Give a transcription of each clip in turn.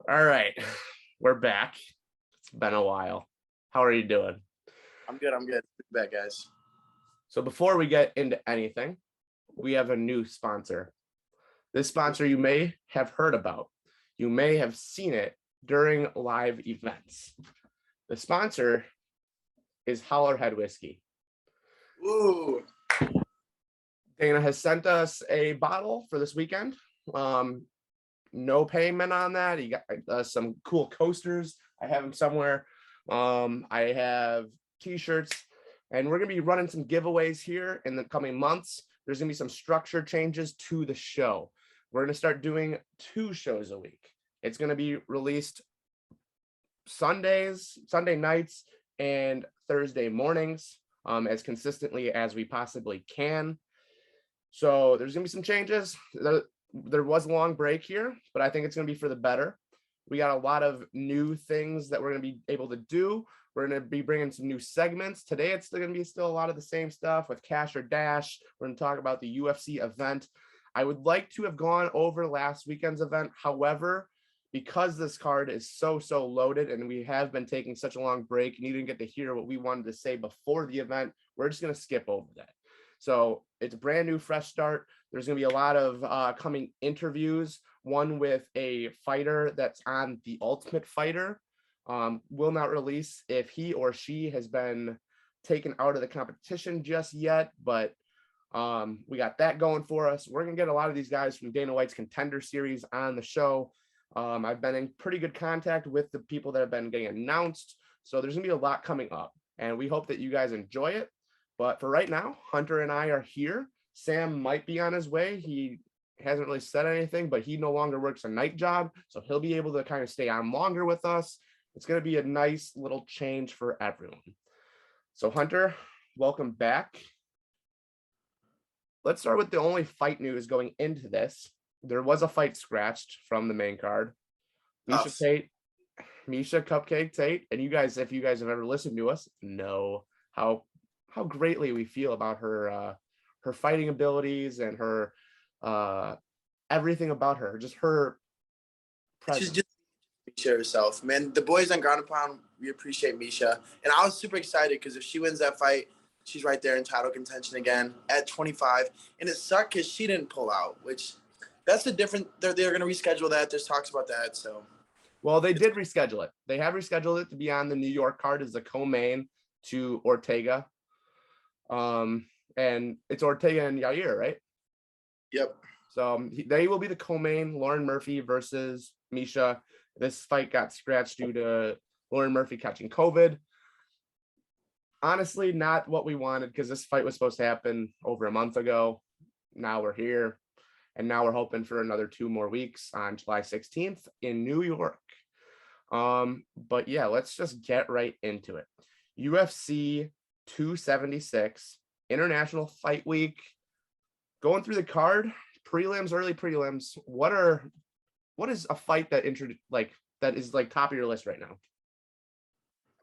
All right, we're back. It's been a while. How are you doing? I'm good. Back, guys. So before we get into anything, we have a new sponsor. This sponsor you may have heard about. You may have seen it during live events. The sponsor is Howler Head whiskey. Ooh. Dana has sent us a bottle for this weekend. No payment on that. He got some cool coasters. I have them somewhere. I have t-shirts, and we're going to be running some giveaways here in the coming months. There's going to be some structure changes to the show. We're going to start doing 2 shows a week. It's going to be released Sunday nights and Thursday mornings, as consistently as we possibly can. So there's going to be some changes. There was a long break here, but I think it's going to be for the better. We got a lot of new things that we're going to be able to do. We're going to be bringing some new segments. Today, it's going to be still a lot of the same stuff with Cash or Dash. We're going to talk about the UFC event. I would like to have gone over last weekend's event. However, because this card is so loaded and we have been taking such a long break and you didn't get to hear what we wanted to say before the event, we're just going to skip over that. So it's a brand new, fresh start. There's going to be a lot of coming interviews, one with a fighter that's on The Ultimate Fighter. Will not release if he or she has been taken out of the competition just yet, but we got that going for us. We're going to get a lot of these guys from Dana White's Contender Series on the show. I've been in pretty good contact with the people that have been getting announced. So there's going to be a lot coming up, and we hope that you guys enjoy it. But for right now, Hunter and I are here. Sam might be on his way. He hasn't really said anything, but he no longer works a night job, so he'll be able to kind of stay on longer with us. It's going to be a nice little change for everyone. So Hunter, welcome back. Let's start with the only fight news going into this. There was a fight scratched from the main card. Miesha Cupcake Tate, and you guys, if you guys have ever listened to us, know how greatly we feel about her fighting abilities and her everything about her, just her presence. She's just Miesha herself, man. The boys on Ground and Pound, we appreciate Miesha, and I was super excited because if she wins that fight, she's right there in title contention again at 25. And it sucked because she didn't pull out, which that's the different. They're going to reschedule that. There's talks about that. So, well, they did reschedule it. They have rescheduled it to be on the New York card as a co-main to Ortega. And it's Ortega and Yair, right? Yep. So they will be the co-main, Lauren Murphy versus Miesha. This fight got scratched due to Lauren Murphy catching COVID. Honestly, not what we wanted, because this fight was supposed to happen over a month ago. Now we're here, and now we're hoping for another 2 more weeks on July 16th in New York. But yeah, let's just get right into it. UFC 276, International Fight Week. Going through the card, prelims, early prelims. What is a fight that is top of your list right now?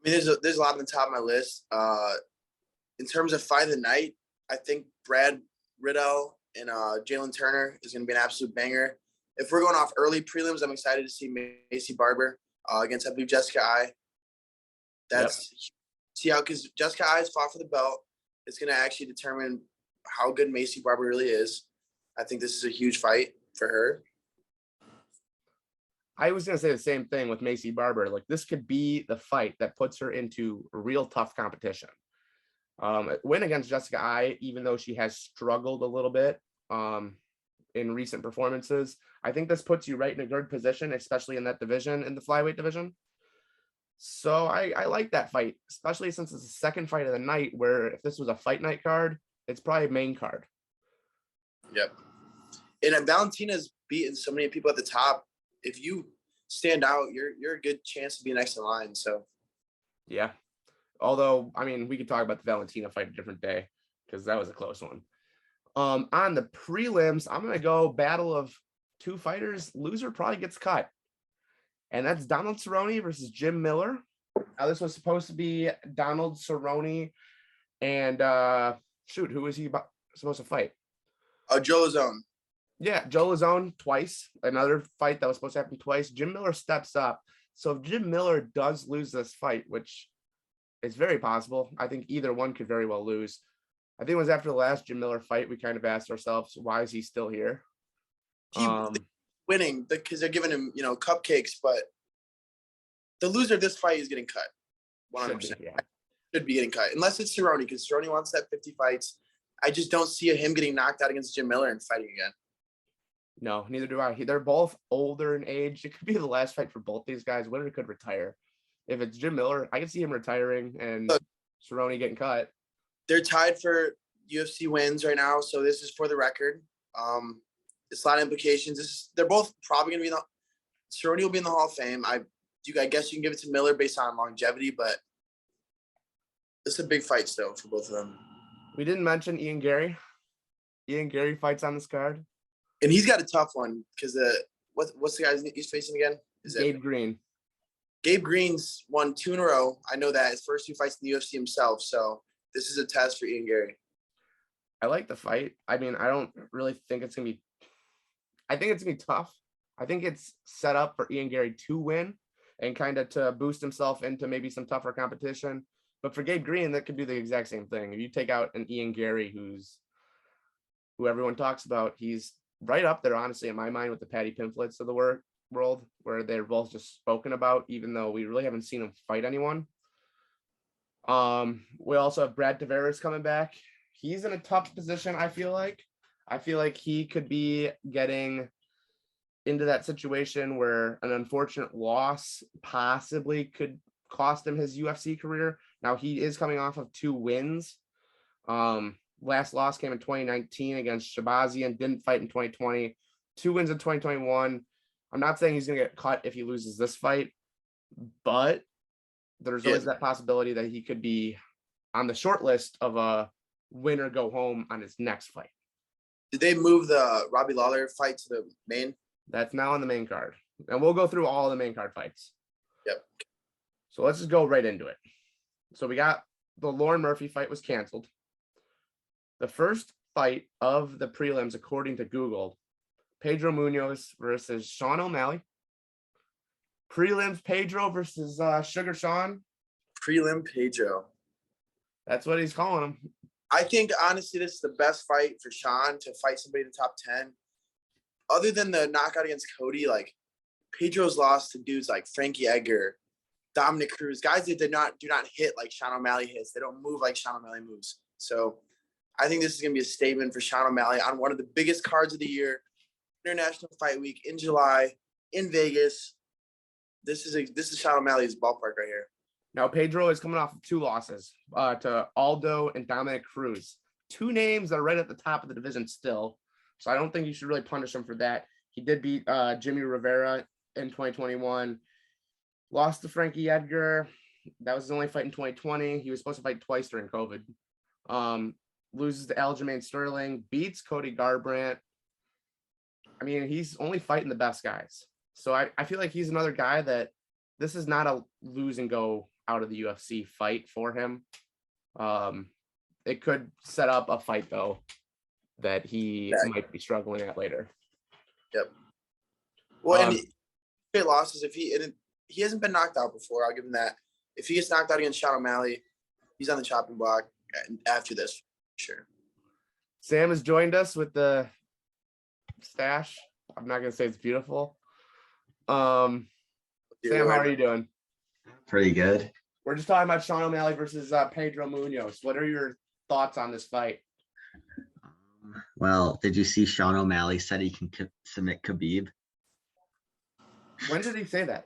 I mean, there's a lot on the top of my list. In terms of fight of the night, I think Brad Riddell and Jalen Turner is going to be an absolute banger. If we're going off early prelims, I'm excited to see Macy Barber against, I believe, Jessica Ai. See how, because Jessica Ai has fought for the belt. It's going to actually determine how good Macy Barber really is. I think this is a huge fight for her. I was going to say the same thing with Macy Barber. Like, this could be the fight that puts her into real tough competition. Win against Jessica Ai, even though she has struggled a little bit in recent performances, I think this puts you right in a good position, especially in that division, in the flyweight division. So I like that fight, especially since it's the second fight of the night, where if this was a fight night card, it's probably main card. Yep. And Valentina's beaten so many people at the top. If you stand out, you're a good chance to be next in line. So, yeah. Although, I mean, we could talk about the Valentina fight a different day, because that was a close one. On the prelims, I'm going to go battle of 2 fighters. Loser probably gets cut. And that's Donald Cerrone versus Jim Miller. Now, this was supposed to be Donald Cerrone and, who was he supposed to fight? Joe Lazone. Yeah, Joe Lazone twice. Another fight that was supposed to happen twice. Jim Miller steps up. So if Jim Miller does lose this fight, which is very possible, I think either one could very well lose. I think it was after the last Jim Miller fight, we kind of asked ourselves, why is he still here? He winning because they're giving him, cupcakes, but the loser of this fight is getting cut. 100%. Should be getting cut. Unless it's Cerrone, because Cerrone wants that 50 fights. I just don't see him getting knocked out against Jim Miller and fighting again. No, neither do I. They're both older in age. It could be the last fight for both these guys. Winner could retire. If it's Jim Miller, I can see him retiring and Cerrone getting cut. They're tied for UFC wins right now, so this is for the record. It's a lot of implications. They're both probably going to be Cerrone will be in the Hall of Fame. I guess you can give it to Miller based on longevity, but it's a big fight still for both of them. We didn't mention Ian Gary. Ian Gary fights on this card. And he's got a tough one because what's the guy he's facing again? Gabe Green. Gabe Green's won 2 in a row. I know that his first 2 fights in the UFC himself. So this is a test for Ian Gary. I like the fight. I mean, I don't really think it's gonna be. I think it's gonna be tough. I think it's set up for Ian Gary to win and kind of to boost himself into maybe some tougher competition. But for Gabe Green, that could do the exact same thing. If you take out an Ian Gary, who everyone talks about, he's right up there, honestly, in my mind, with the Patty Pimflets of the world, where they're both just spoken about, even though we really haven't seen them fight anyone. We also have Brad Tavares coming back. He's in a tough position, I feel like. I feel like he could be getting into that situation where an unfortunate loss possibly could cost him his UFC career. Now, he is coming off of 2 wins. Last loss came in 2019 against Shabazian, didn't fight in 2020. 2 wins in 2021. I'm not saying he's going to get cut if he loses this fight, but there's always that possibility that he could be on the short list of a win or go home on his next fight. Did they move the Robbie Lawler fight to the main? That's now on the main card. And we'll go through all the main card fights. Yep. So let's just go right into it. So we got the Lauren Murphy fight was canceled. The first fight of the prelims, according to Google, Pedro Munoz versus Sean O'Malley. Prelims, Pedro versus Sugar Sean. Prelim Pedro. That's what he's calling him. I think, honestly, this is the best fight for Sean to fight somebody in the top 10. Other than the knockout against Cody, like, Pedro's lost to dudes like Frankie Edgar, Dominic Cruz, guys that do not hit like Sean O'Malley hits. They don't move like Sean O'Malley moves. So I think this is going to be a statement for Sean O'Malley on one of the biggest cards of the year, International Fight Week in July in Vegas. This is Sean O'Malley's ballpark right here. Now, Pedro is coming off of 2 losses to Aldo and Dominic Cruz. 2 names that are right at the top of the division still. So I don't think you should really punish him for that. He did beat Jimmy Rivera in 2021. Lost to Frankie Edgar. That was his only fight in 2020. He was supposed to fight twice during COVID. Loses to Aljamain Sterling. Beats Cody Garbrandt. I mean, he's only fighting the best guys. So I feel like he's another guy that this is not a lose and go out of the UFC fight for him. It could set up a fight, though, that he might be struggling at later. Yep. Well, and great losses. If he hasn't been knocked out before, I'll give him that. If he gets knocked out against Sean O'Malley, he's on the chopping block after this, sure. Sam has joined us with the stash. I'm not gonna say it's beautiful. Sam, how are you doing? Pretty good. We're just talking about Sean O'Malley versus Pedro Munoz. What are your thoughts on this fight? Well, did you see Sean O'Malley said he can submit Khabib? When did he say that?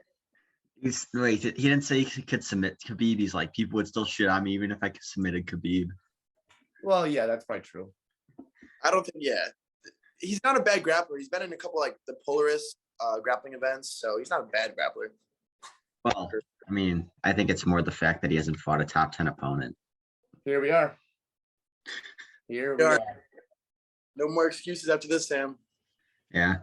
He didn't say he could submit Khabib. He's like, people would still shit on me even if I could submitted Khabib. Well, yeah, that's probably true. I don't think, he's not a bad grappler. He's been in a couple like the Polaris grappling events, so he's not a bad grappler. Well, I mean, I think it's more the fact that he hasn't fought a top 10 opponent. Here we are. Here we are. No more excuses after this, Sam. Yeah.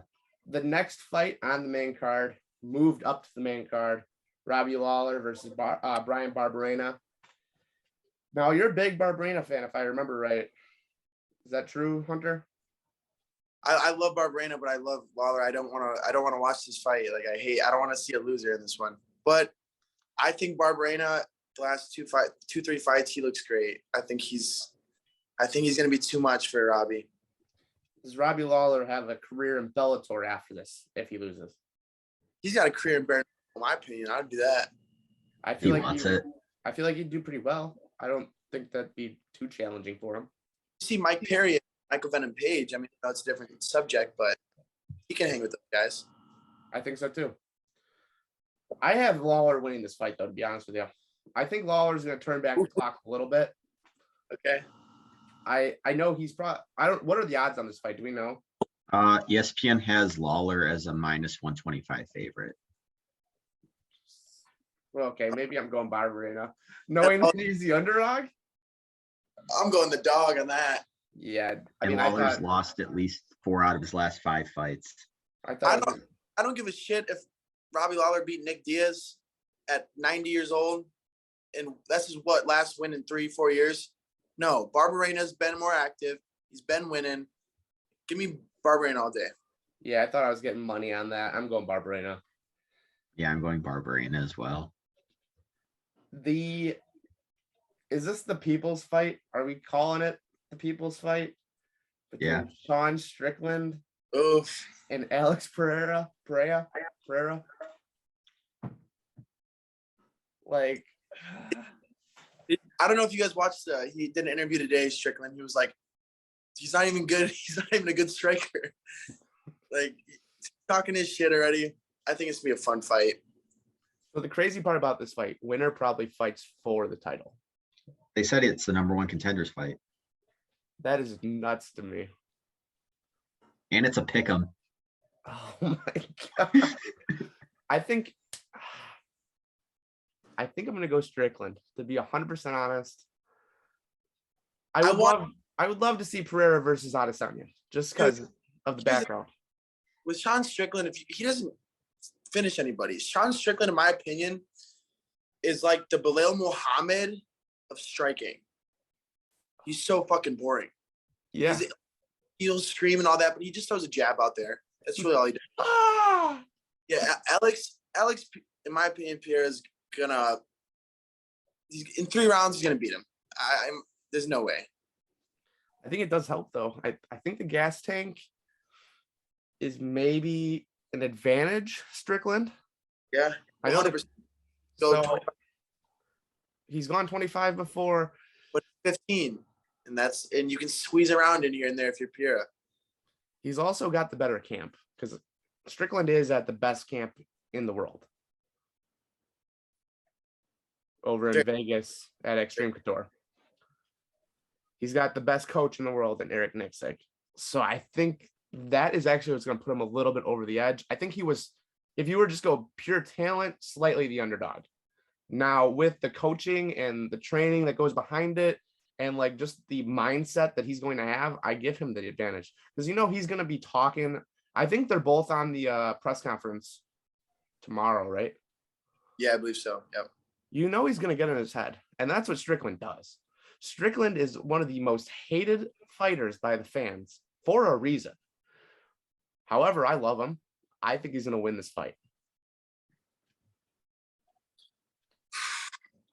The next fight on the main card moved up to the main card. Robbie Lawler versus Brian Barberena. Now, you're a big Barberena fan, if I remember right. Is that true, Hunter? I love Barberena, but I love Lawler. I don't want to watch this fight. Like I don't want to see a loser in this one. But I think Barberena, the last 3 fights, he looks great. I think he's gonna be too much for Robbie. Does Robbie Lawler have a career in Bellator after this if he loses? He's got a career in bare, in my opinion. I'd do that. I feel He like wants it. I feel like he'd do pretty well. I don't think that'd be too challenging for him. You see Mike Perry, Michael Venom Page. I mean, it's a different subject, but he can hang with those guys. I think so too. I have Lawler winning this fight, though, to be honest with you. I think Lawler's going to turn back the clock a little bit. Okay. I know he's probably. What are the odds on this fight? Do we know? ESPN has Lawler as a -125 favorite. Well, okay, maybe I'm going Barberena. Knowing that he's the underdog? I'm going the dog on that. Yeah. And Lawler's lost at least 4 out of his last 5 fights. I don't give a shit if Robbie Lawler beat Nick Diaz at 90 years old, and that's his last win in 3-4 years. No, Barberena's been more active. He's been winning. Give me Barberena all day. Yeah, I thought I was getting money on that. I'm going Barberena. Yeah, I'm going Barberena as well. Is this the people's fight? Are we calling it the people's fight? Yeah. Sean Strickland Oof. and Alex Pereira. Like, I don't know if you guys watched. He did an interview today, Strickland. He was like, "He's not even good. He's not even a good striker." Like, he's talking his shit already. I think it's gonna be a fun fight. so the crazy part about this fight, winner probably fights for the title. They said it's the #1 contenders fight. That is nuts to me. And it's a pick 'em. Oh my god. I think I'm gonna go Strickland, to be 100% honest. I would love to see Pereira versus Adesanya just because of the background. With Sean Strickland, if he doesn't finish anybody, Sean Strickland, in my opinion, is like the Bilal Muhammad of striking. He's so fucking boring. Yeah. He'll scream and all that, but he just throws a jab out there. That's really all he does. Ah! Yeah, Alex, in my opinion, Pierre is gonna. In 3 rounds, he's gonna beat him. There's no way. I think it does help though. I think the gas tank is maybe an advantage, Strickland. Yeah, I know 100%. So he's gone 25 before, but 15, and you can squeeze around in here and there if you're Pierre. He's also got the better camp because Strickland is at the best camp in the world over in Vegas at Extreme Couture. He's got the best coach in the world in Eric Nixick. So I think that is actually what's going to put him a little bit over the edge. I think he was, if you were just go pure talent, slightly the underdog. Now with the coaching and the training that goes behind it, and like just the mindset that he's going to have, I give him the advantage because he's going to be talking. I think they're both on the press conference tomorrow, right? Yeah, I believe so. Yep. He's going to get in his head, and that's what Strickland does. Strickland is one of the most hated fighters by the fans for a reason. However, I love him. I think he's going to win this fight.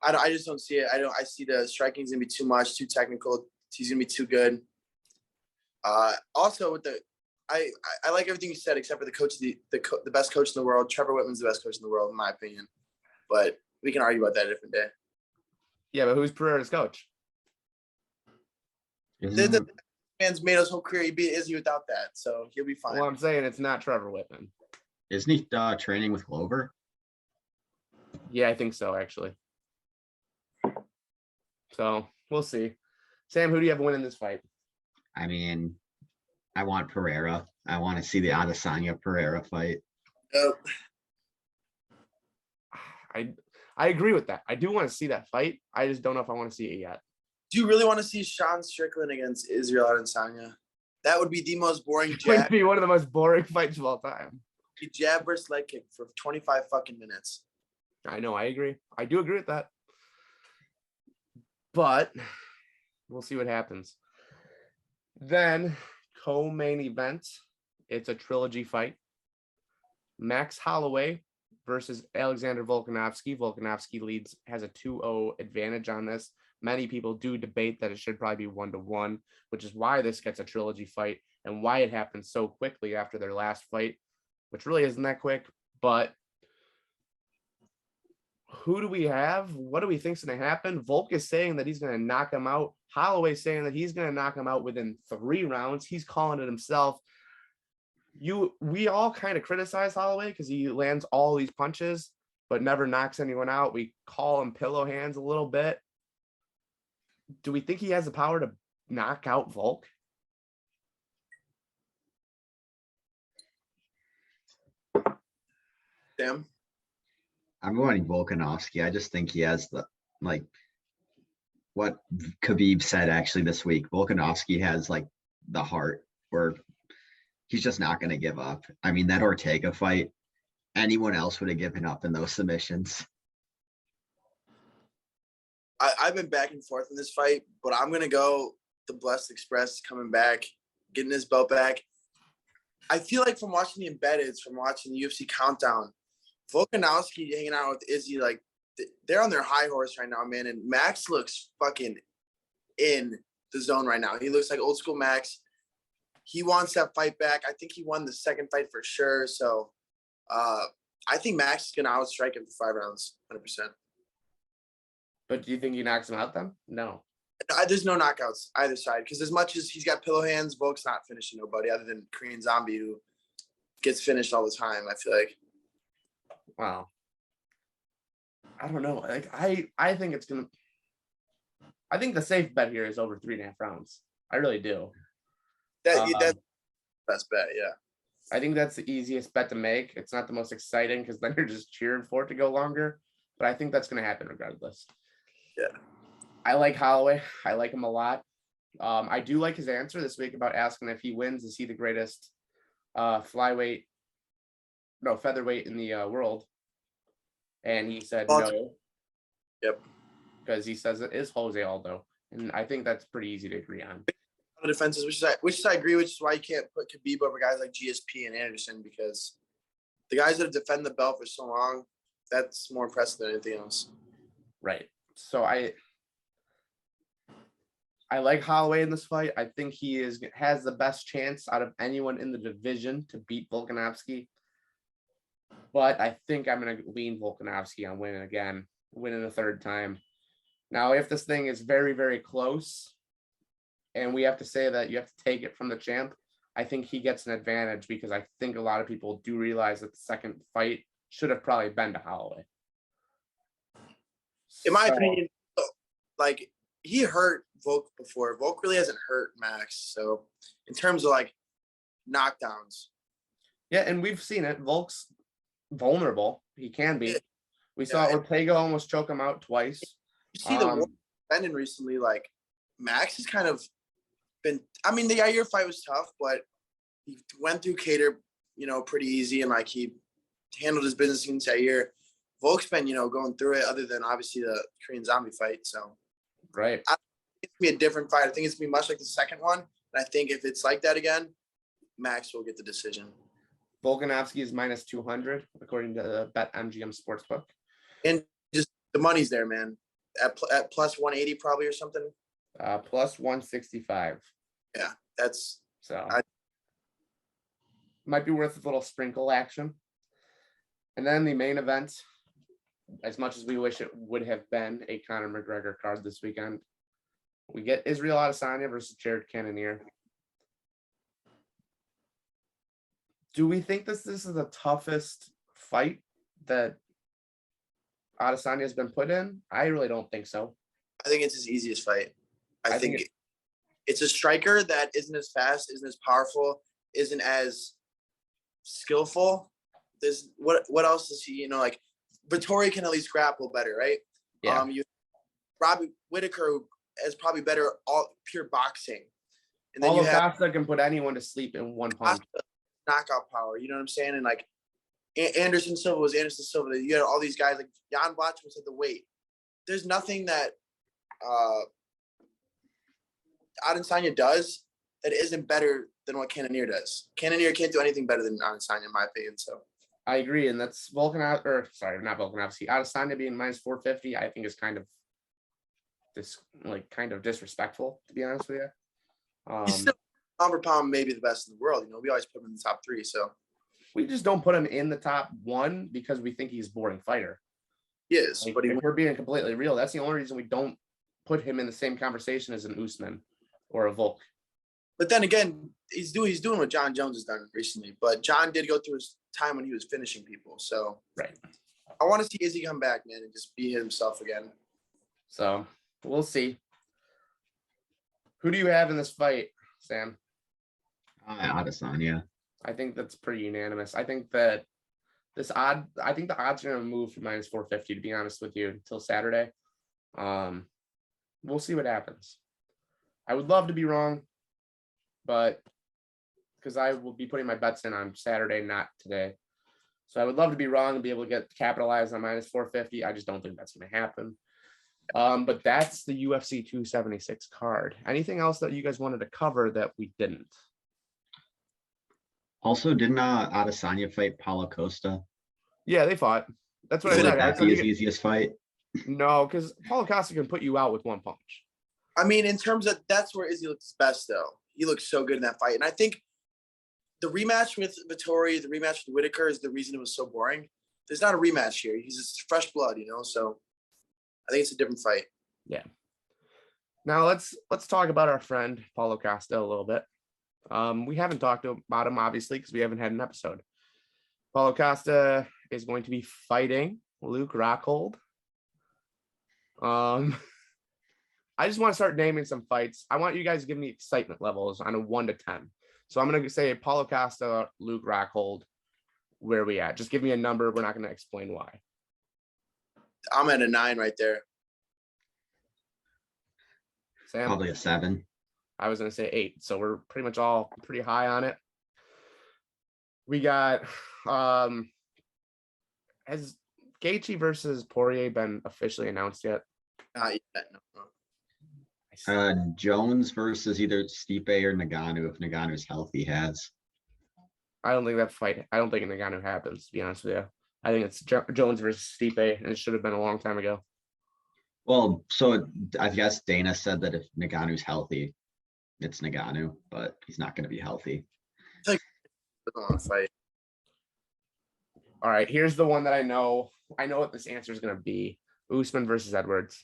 I just don't see it. I see the striking's gonna be too much, too technical. He's gonna be too good. Also, I like everything you said except for the coach, the best coach in the world. Trevor Whitman's the best coach in the world, in my opinion. But we can argue about that a different day. Yeah, but who's Pereira's coach? The man's made his whole career. He'd be Izzy without that, so he'll be fine. Well, I'm saying it's not Trevor Whitman. Isn't he training with Glover? Yeah, I think so, actually. So we'll see. Sam, who do you have winning this fight? I mean, I want Pereira. I want to see the Adesanya Pereira fight. I agree with that. I do want to see that fight. I just don't know if I want to see it yet. Do you really want to see Sean Strickland against Israel Adesanya? That would be the most boring It would jab. be one of the most boring fights of all time. Jab versus leg kick for 25 fucking minutes. I know. I agree. I do agree with that. But we'll see what happens. Then co-main event. It's a trilogy fight. Max Holloway versus Alexander Volkanovski. Volkanovski has a 2-0 advantage on this. Many people do debate that it should probably be 1-1, which is why this gets a trilogy fight and why it happened so quickly after their last fight, which really isn't that quick. But who do we have? What do we think's going to happen? Volk is saying that he's going to knock him out. Holloway's saying that he's going to knock him out within 3 rounds. He's calling it himself. We all kind of criticize Holloway because he lands all these punches but never knocks anyone out. We call him pillow hands a little bit. Do we think he has the power to knock out Volk? Damn. I'm going Volkanovski. I just think he has the, like, what Khabib said actually this week. Volkanovski has like the heart where he's just not going to give up. I mean, that Ortega fight, anyone else would have given up in those submissions. I've been back and forth in this fight, but I'm going to go the Blessed Express coming back, getting his belt back. I feel like from watching the embeddeds, from watching the UFC Countdown, Volkanovski hanging out with Izzy, like, they're on their high horse right now, man. And Max looks fucking in the zone right now. He looks like old school Max. He wants that fight back. I think he won the second fight for sure. So I think Max is going to outstrike him for 5 rounds, 100%. But do you think he knocks him out then? No. There's no knockouts either side because as much as he's got pillow hands, Volk's not finishing nobody other than Korean Zombie, who gets finished all the time, I feel like. Wow. I don't know. Like I think it's gonna. I think the safe bet here is over 3.5 rounds. I really do. That's best bet, yeah. I think that's the easiest bet to make. It's not the most exciting because then you're just cheering for it to go longer. But I think that's going to happen regardless. Yeah. I like Holloway. I like him a lot. I do like his answer this week about asking if he wins, is he the greatest featherweight in the world? And he said no. Yep. Because he says it is Jose Aldo. And I think that's pretty easy to agree on. Defenses, which I agree, which is why you can't put Khabib over guys like GSP and Anderson, because the guys that have defended the belt for so long, that's more impressive than anything else. Right. So I like Holloway in this fight. I think he has the best chance out of anyone in the division to beat Volkanovski. But I think I'm going to lean Volkanovski on winning a third time. Now, if this thing is very, very close and we have to say that you have to take it from the champ, I think he gets an advantage because I think a lot of people do realize that the second fight should have probably been to Holloway. In my opinion, like, he hurt Volk before. Volk really hasn't hurt Max. So in terms of like knockdowns. Yeah, and we've seen it. Volk's vulnerable. He can be. We saw Ortega almost choke him out twice. You see the war defending recently, like Max has kind of been, I mean, the Yair fight was tough, but he went through Cater, pretty easy, and like he handled his business against Yair. Volk's been, going through it, other than obviously the Korean Zombie fight. So right. I think it's gonna be a different fight. I think it's gonna be much like the second one. And I think if it's like that again, Max will get the decision. Volkanovski is minus 200 according to the BetMGM Sportsbook. And just the money's there, man. At plus 180 probably or something. Plus 165. Yeah, that's so might be worth a little sprinkle action. And then the main event, as much as we wish it would have been a Conor McGregor card this weekend, we get Israel Adesanya versus Jared Cannonier. Do we think this is the toughest fight that Adesanya has been put in? I really don't think so. I think it's his easiest fight. I think it's a striker that isn't as fast, isn't as powerful, isn't as skillful. There's what else does he, like Vittori can at least grapple better, right? Yeah. Robbie Whitaker is probably better all pure boxing. And then Costa can put anyone to sleep in one punch. Knockout power, you know what I'm saying? And like Anderson Silva was Anderson Silva. You had all these guys like Jan Blachowicz was at the weight. There's nothing that Adesanya does that isn't better than what Cannonier does. Cannonier can't do anything better than Adesanya, in my opinion. So I agree, and that's not Volkanovski. Adesanya being minus 450, I think is kind of disrespectful, to be honest with you. he's still pound for pound maybe the best in the world. We always put him in the top 3. So We just don't put him in the top 1 because we think he's a boring fighter. he is, but if we're being completely real, that's the only reason we don't put him in the same conversation as an Usman or a Volk. But then again, he's doing what John Jones has done recently. But John did go through his time when he was finishing people. So Right. I want to see Izzy come back, man, and just be himself again. So we'll see. Who do you have in this fight, Sam? Adesanya. I think that's pretty unanimous. I think that the odds are going to move from minus 450, to be honest with you, until Saturday. We'll see what happens. I would love to be wrong, but because I will be putting my bets in on Saturday, not today. So I would love to be wrong and be able to capitalize on minus 450. I just don't think that's going to happen. But that's the UFC 276 card. Anything else that you guys wanted to cover that we didn't? Also, didn't Adesanya fight Paulo Costa? Yeah, they fought. That's what I I feel said. like that'd be his easiest fight. No, because Paulo Costa can put you out with one punch. I mean, in terms of that's where Izzy looks best, though. He looks so good in that fight. And I think the rematch with Vettori, the rematch with Whitaker is the reason it was so boring. There's not a rematch here. He's just fresh blood, So I think it's a different fight. Yeah. Now let's talk about our friend Paulo Costa a little bit. We haven't talked about him, obviously, because we haven't had an episode. Paulo Costa is going to be fighting Luke Rockhold. I just want to start naming some fights. I want you guys to give me excitement levels on a 1 to 10. So I'm going to say Paulo Costa, Luke Rockhold. Where are we at? Just give me a number. We're not going to explain why. I'm at a 9 right there. Sam? Probably a 7. I was going to say 8. So we're pretty much all pretty high on it. We got, has Gaethje versus Poirier been officially announced yet? Not yet, no. Jones versus either Stipe or Ngannou, if Ngannou's healthy, has. I don't think Ngannou happens, to be honest with you. I think it's Jones versus Stipe, and it should have been a long time ago. Well, so I guess Dana said that if Ngannou's healthy, it's Ngannou, but he's not going to be healthy. I don't want to fight. All right, here's the one that I know. I know what this answer is going to be. Usman versus Edwards.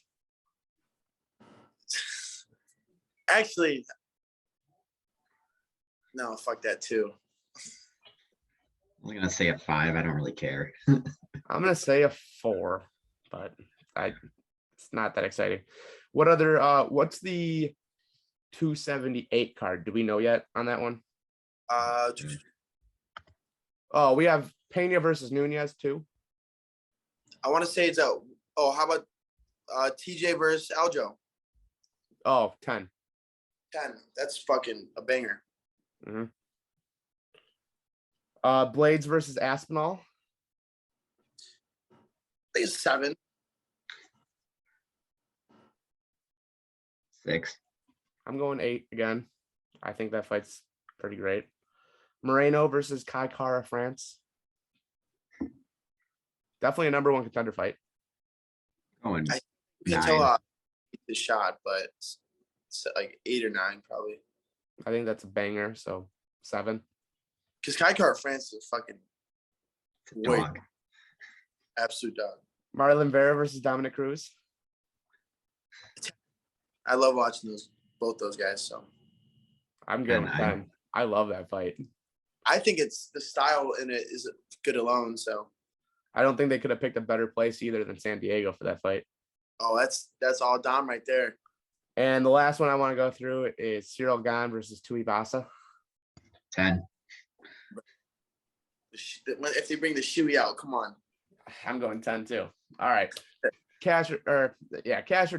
Actually, no, fuck that too. I'm going to say a 5. I don't really care. I'm going to say a 4, but it's not that exciting. What other, what's the 278 card? Do we know yet on that one? Oh, we have Pena versus Nunez too. I want to say it's how about TJ versus Aljo? Oh, 10. 10. That's fucking a banger. Mm-hmm. Blades versus Aspinall. I think it's 7. 6. I'm going 8 again. I think that fight's pretty great. Moreno versus Kai Kara France. Definitely a number 1 contender fight. Going You can 9. tell the shot, but it's like 8 or 9 probably. I think that's a banger. So 7. Because Kai Kara France is a fucking Dog. absolute dog. Marlon Vera versus Dominic Cruz. I love watching both those guys. So I'm going 10. 10. I love that fight. I think it's the style in it is good alone. So I don't think they could have picked a better place either than San Diego for that fight. that's all Dom right there. And the last one I want to go through is Cyril Gane versus Tuivasa. 10. If they bring the shoey out, come on. I'm going 10 too. All right. Cash or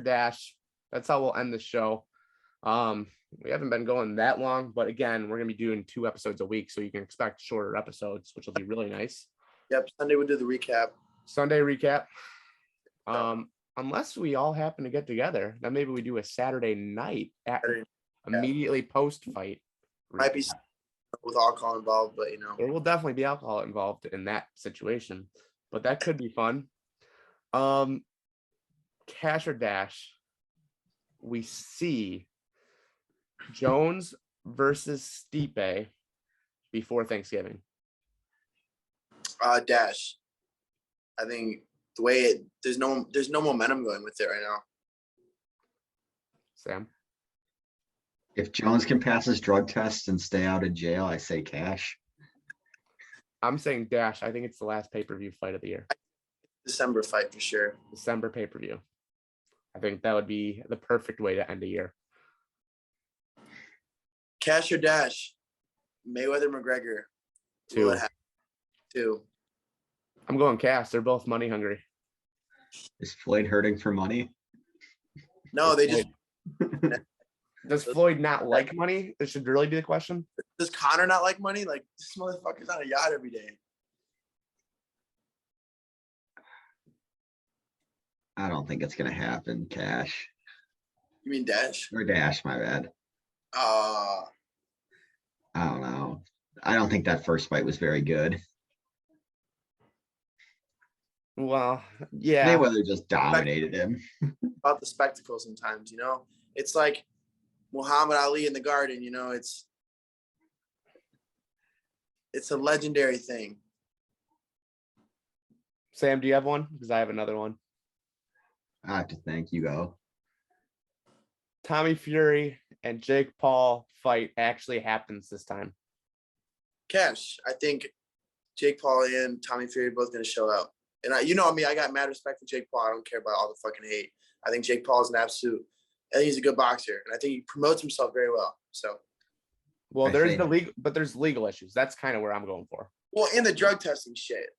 dash. That's how we'll end the show. We haven't been going that long, but again, we're gonna be doing 2 episodes a week, so you can expect shorter episodes, which will be really nice. Yep, Sunday we'll do the recap. Sunday recap. Unless we all happen to get together, then maybe we do a Saturday night immediately post fight. Might be with alcohol involved, but There will definitely be alcohol involved in that situation, but that could be fun. Cash or dash? We see Jones versus Stipe before Thanksgiving. Dash. I think the way there's no momentum going with it right now. Sam? If Jones can pass his drug test and stay out of jail, I say cash. I'm saying dash. I think it's the last pay-per-view fight of the year. December fight for sure. December pay-per-view. I think that would be the perfect way to end a year. Cash or dash? Mayweather McGregor. Two. Will it happen? 2. I'm going cash. They're both money hungry. Is Floyd hurting for money? No, they just. Does Floyd not like money? This should really be the question. Does Connor not like money? Like, this motherfucker's on a yacht every day. I don't think it's gonna happen. Cash You mean dash? or dash? My bad. Uh, I don't know. I don't think that first fight was very good. Well, yeah. Mayweather just dominated him. about the spectacle sometimes, It's like Muhammad Ali in the Garden, it's a legendary thing. Sam, do you have one? Because I have another one. I have to think. You go. Tommy Fury and Jake Paul fight actually happens this time. Cash. I think Jake Paul and Tommy Fury are both going to show out. And I got mad respect for Jake Paul. I don't care about all the fucking hate. I think Jake Paul is I think he's a good boxer, and I think he promotes himself very well. So, well, there's there's legal issues. That's kind of where I'm going for. Well, in the drug testing shit.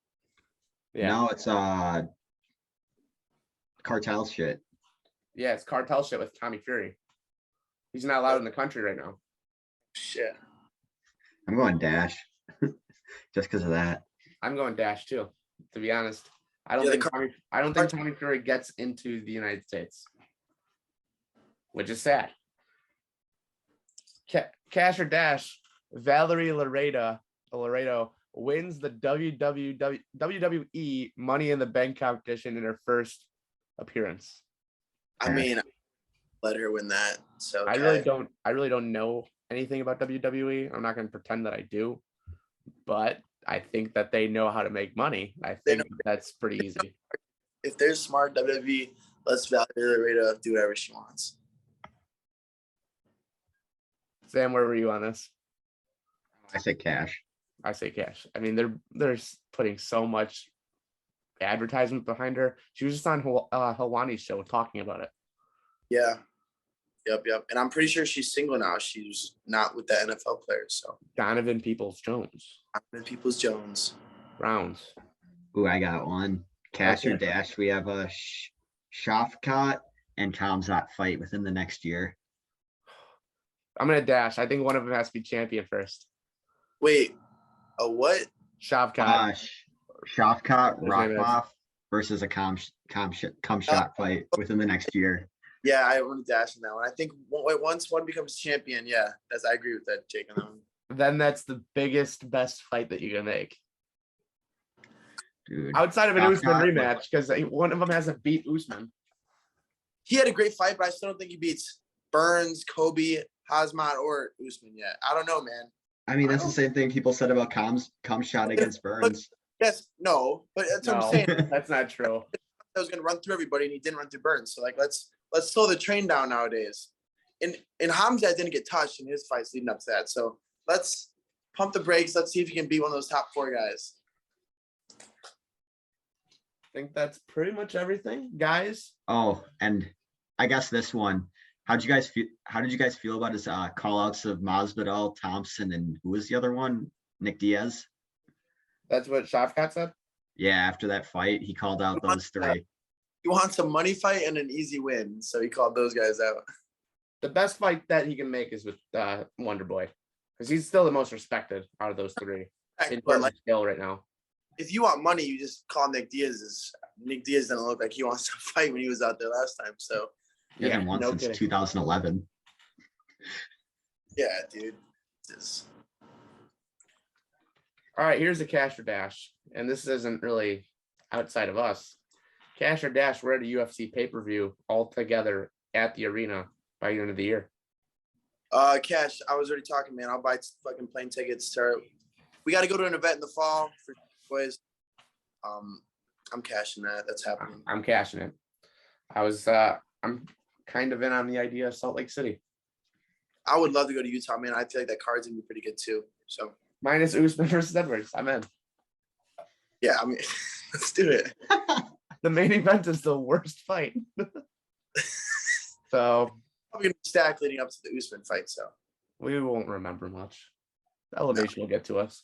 Yeah. No, it's cartel shit. Yeah, it's cartel shit with Tommy Fury. He's not allowed in the country right now. Shit. I'm going dash, just because of that. I'm going dash too. To be honest, I don't think Tommy Fury gets into the United States, which is sad. Cash or dash? Valerie Laredo wins the WWE Money in the Bank competition in her first appearance. I mean, let her win that. So I really don't know anything about WWE. I'm not going to pretend that I do, but I think that they know how to make money. I think that's pretty easy. If they're smart, WWE lets Valerie Laredo do whatever she wants. Sam, where were you on this? I say cash. I say cash. I mean, they're putting so much advertisement behind her. She was just on Helwani's show talking about it. Yeah. Yep. And I'm pretty sure she's single now. She's not with the NFL players. So Donovan Peoples-Jones. Rounds. Ooh, I got one. Cash or dash? We have a Shoutout and Kamzat fight within the next year. I'm gonna dash. I think one of them has to be champion first. Wait, a what? Shavkat. Shoutout Rockhoff versus a Kamzat fight within the next year. Yeah, I want to dash in that one. I think once one becomes champion, I agree with that, Jake. On that one. Then that's the best fight that you can make. Dude, outside of an Usman rematch, because one of them hasn't beat Usman. He had a great fight, but I still don't think he beats Burns, Kobe, Hazmat, or Usman yet. I don't know, man. I mean, that's the same thing people said about Kamzat against Burns. Yes, no, but that's what I'm saying. That's not true. I was going to run through everybody, and he didn't run through Burns. So, let's slow the train down nowadays. And Hamzat didn't get touched in his fights leading up to that. So let's pump the brakes. Let's see if he can beat one of those top 4 guys. I think that's pretty much everything, guys. Oh, and I guess this one. How did you guys feel about his call outs of Masvidal, Thompson, and who was the other one? Nick Diaz. That's what Shavkat said? Yeah, after that fight, he called out those 3. He wants a money fight and an easy win, so he called those guys out. The best fight that he can make is with Wonder Boy, because he's still the most respected out of those 3 in terms of skill right now. If you want money, you just call Nick Diaz. Nick Diaz doesn't look like he wants to fight when he was out there last time. So he hasn't won since kidding. 2011. Yeah, dude. All right, here's a cash or dash, and this isn't really outside of us. Cash or dash, we're at a UFC pay-per-view all together at the arena by the end of the year. Cash. I was already talking, man. I'll buy fucking plane tickets. We got to go to an event in the fall for boys. I'm cashing that. That's happening. I'm cashing it. I'm kind of in on the idea of Salt Lake City. I would love to go to Utah, man. I feel like that card's gonna be pretty good too. So Minus Usman versus Edwards. I'm in. yeah, I mean, let's do it. The main event is the worst fight. So Probably gonna be stacked leading up to the Usman fight. So we won't remember much. The elevation will get to us.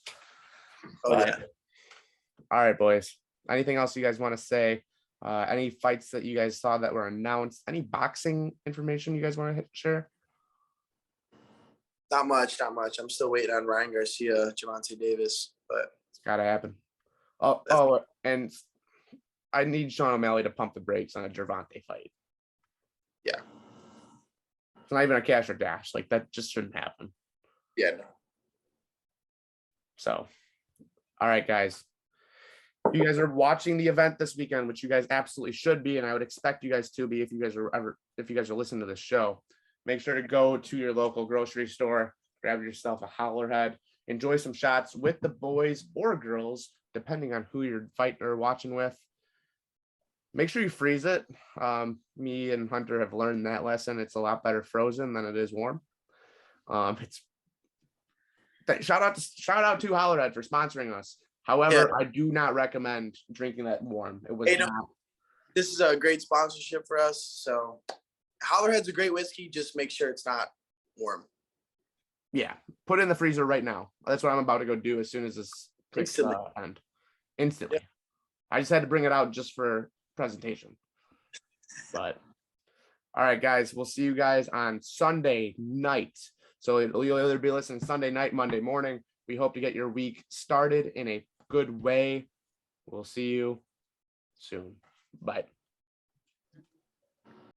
oh But, yeah. all right, boys. Anything else you guys want to say? Any fights that you guys saw that were announced? Any boxing information you guys want to share? Not much. I'm still waiting on Ryan Garcia, Javante Davis, but It's got to happen. Oh, and I need Sean O'Malley to pump the brakes on a Gervonta fight. Yeah. It's not even a cash or dash. Like, that just shouldn't happen. yeah, no. So, all right, guys. If you guys are watching the event this weekend, which you guys absolutely should be, and I would expect you guys to be if you guys are listening to this show, make sure to go to your local grocery store, grab yourself a Howler Head, enjoy some shots with the boys or girls, depending on who you're fighting or watching with. Make sure you freeze it. Me and Hunter have learned that lesson. It's a lot better frozen than it is warm. Shout out to Howler Head for sponsoring us. However, I do not recommend drinking that warm. It was not. This is a great sponsorship for us. So Howler Head's a great whiskey. Just make sure it's not warm. Yeah, put it in the freezer right now. That's what I'm about to go do as soon as this Instantly. end. Instantly. Yeah. I just had to bring it out just for presentation. But all right, guys, we'll see you guys on Sunday night. So you'll either be listening Sunday night, Monday morning. We hope to get your week started in a good way. We'll see you soon. Bye.